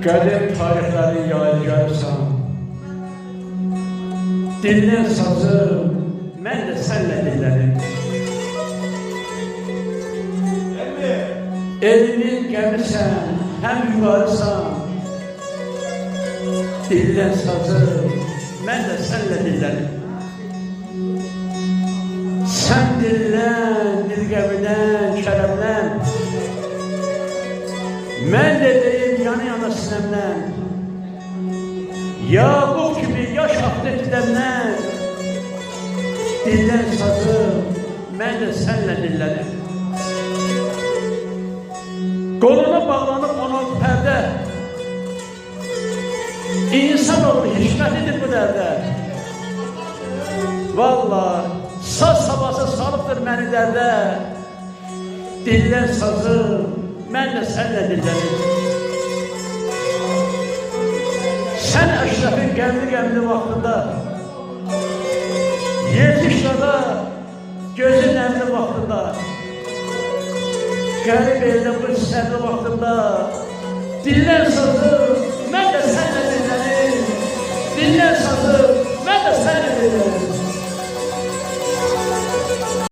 Qədim tarixləri yayılgarsan, dilinin sazı, mən də sənlə dinlərim. Elimin gəmisən, həm yuvarısan, dilinin sazı, mən də sənlə dinlərim. Sən dilən, dilgəbindən, şərəbdən, mən də deyim yana sinəmdən, Yaqub kimi yaş axdı tidəmdən, dildən sazı, mən də sənlə dinlərim. Qoluna bağlanıb onun pərdə, İnsan olur, hikmətidir bu dərdə. Vallahi, saz havası salıbdır məni dərdə, dildən sazı, mən də sənlə dinlərim. Sən Əşrəfin qəmli vaxtında, yetişdada, gözün əmli vaxtında, qərib eldə bu istərli vaxtında, dildən sazı, mən də sənlə